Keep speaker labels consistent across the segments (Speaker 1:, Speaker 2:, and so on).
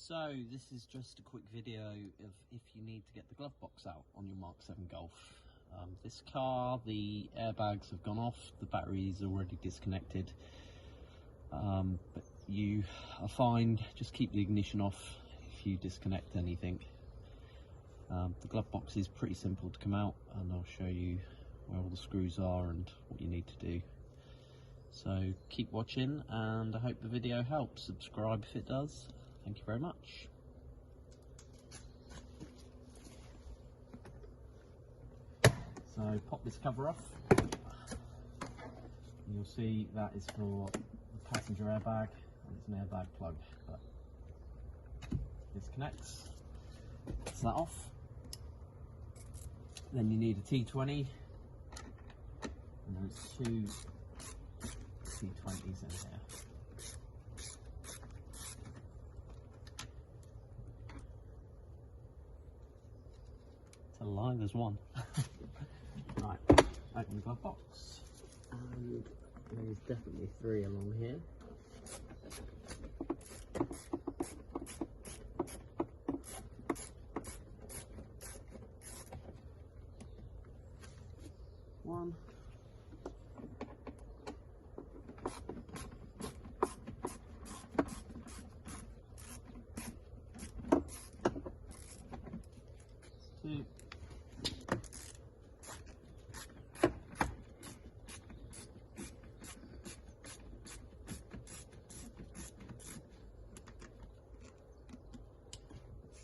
Speaker 1: So this is just a quick video of if you need to get the glove box out on your Mark 7 Golf. This car, the airbags have gone off, the battery is already disconnected, but you are fine. Just keep the ignition off if you disconnect anything. The glove box is pretty simple to come out, and I'll show you where all the screws are and what you need to do. So keep watching, and I hope the video helps. Subscribe if it does. Thank you very much. So pop this cover off, and you'll see that is for the passenger airbag, and it's an airbag plug that disconnects. That's that off. Then you need a T20, and there's two T20s in here. Tell a lie, there's one. Right, open the glove box, and there's definitely three along here. One. Two.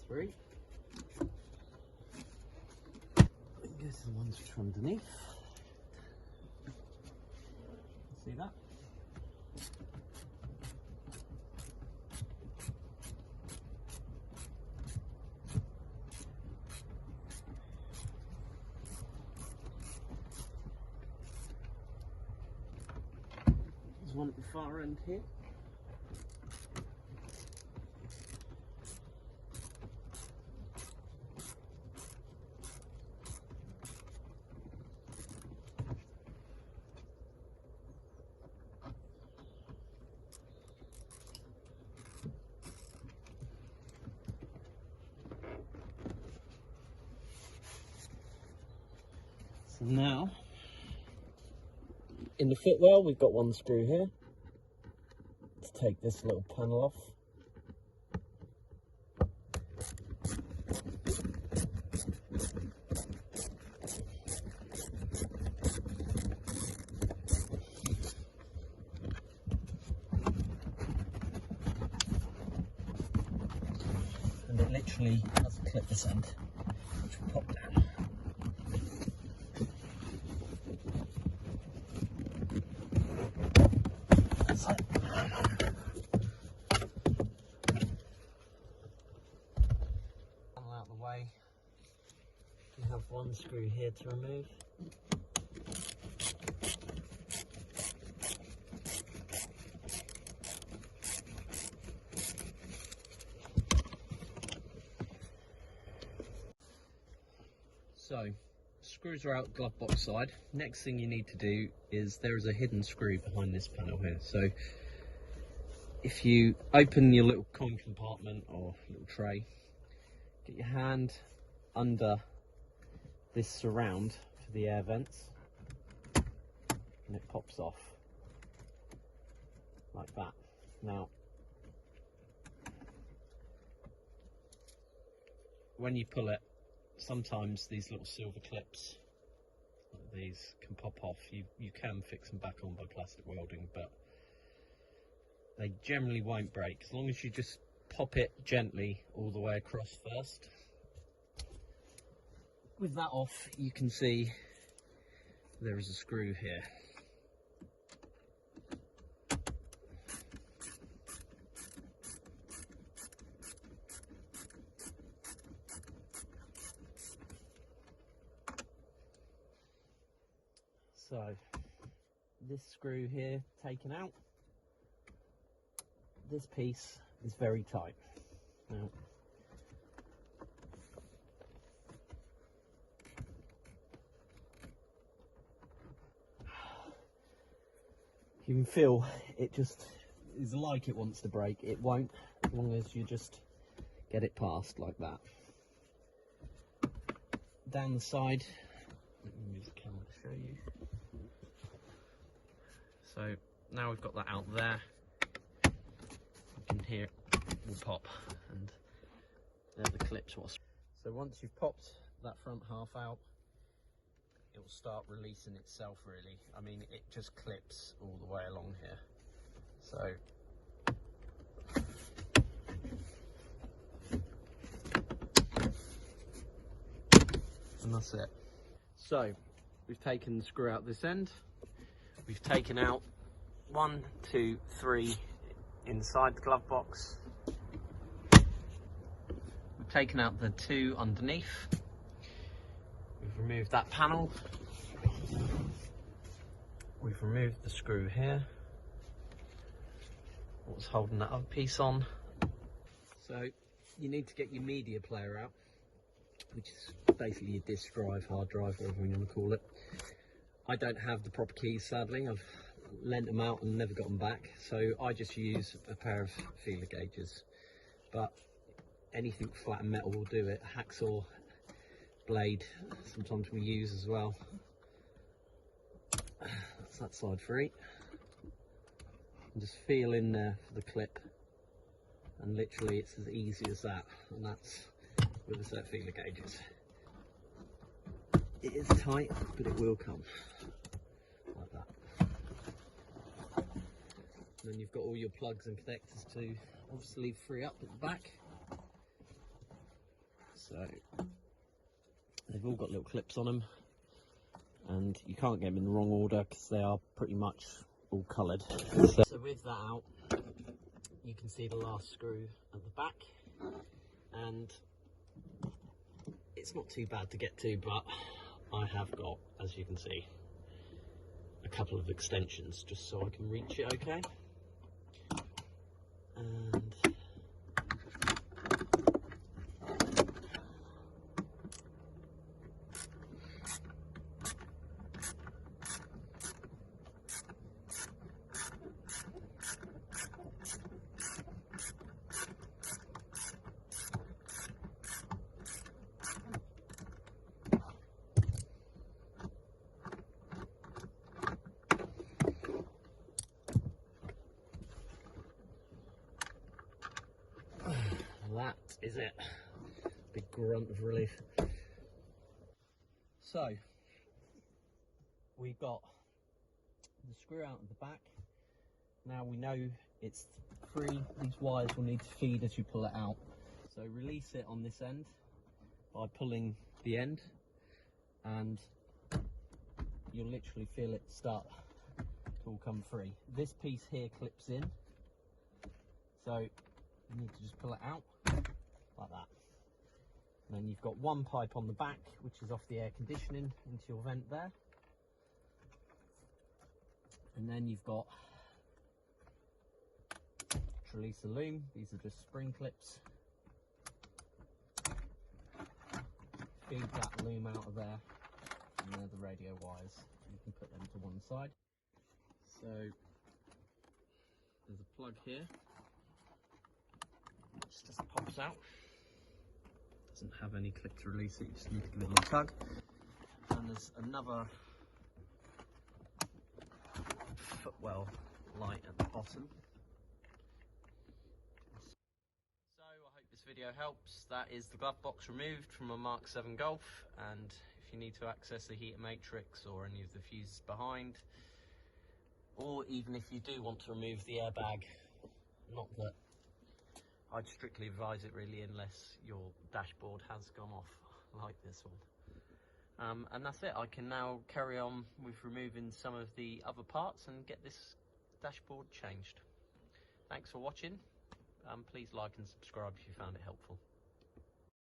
Speaker 1: Three. I guess the ones from underneath. See that? There's one at the far end here. So now, in the footwell, we've got one screw here to take this little panel off. And it literally has a clip this end, which will pop down. That's it. Panel out the way. You have one screw here to remove. So, screws are out glove box side. Next thing you need to do is there is a hidden screw behind this panel here. So if you open your little coin compartment or little tray, get your hand under this surround for the air vents, and it pops off like that. Now, when you pull it, sometimes these little silver clips like these can pop off. You can fix them back on by plastic welding, but they generally won't break as long as you just pop it gently all the way across first. With that off, you can see there is a screw here. So this screw here taken out, this piece is very tight. Now, you can feel it just is like it wants to break. It won't, as long as you just get it past like that. Down the side, let me move the camera to show you. So now we've got that out there, you can hear it will pop, and there are the clips. So once you've popped that front half out, it will start releasing itself really. I mean, it just clips all the way along here. So and that's it. So we've taken the screw out this end. We've taken out 1, 2, 3 inside the glove box. We've taken out the 2 underneath. We've removed that panel. We've removed the screw here. What's holding that other piece on? So you need to get your media player out, which is basically your disk drive, hard drive, whatever you want to call it. I don't have the proper keys, sadly. I've lent them out and never got them back, so I just use a pair of feeler gauges. But anything flat and metal will do it. Hacksaw blade, sometimes we use as well. That's that side free. And just feel in there for the clip, and literally it's as easy as that, and that's with a set of feeler gauges. It is tight, but it will come like that. And then you've got all your plugs and connectors to obviously free up at the back. So they've all got little clips on them, and you can't get them in the wrong order because they are pretty much all coloured. So with that out, you can see the last screw at the back, and it's not too bad to get to, but I have got, as you can see, a couple of extensions just so I can reach it okay. And that is it. Big grunt of relief. So we've got the screw out at the back. Now we know it's free. These wires will need to feed as you pull it out. So release it on this end by pulling the end, and you'll literally feel it start to all come free. This piece here clips in, so you need to just pull it out like that. And then you've got one pipe on the back, which is off the air conditioning into your vent there. And then you've got to release the loom. These are just spring clips. Feed that loom out of there, and they're the radio wires. You can put them to one side. So there's a plug here. It just pops out. Doesn't have any clip to release it, you just need to give it a little tug. And there's another footwell light at the bottom. So I hope this video helps. That is the glove box removed from a Mark 7 Golf, and if you need to access the heater matrix or any of the fuses behind, or even if you do want to remove the airbag, not that I'd strictly advise it really unless your dashboard has gone off like this one. And that's it. I can now carry on with removing some of the other parts and get this dashboard changed. Thanks for watching. Please like and subscribe if you found it helpful.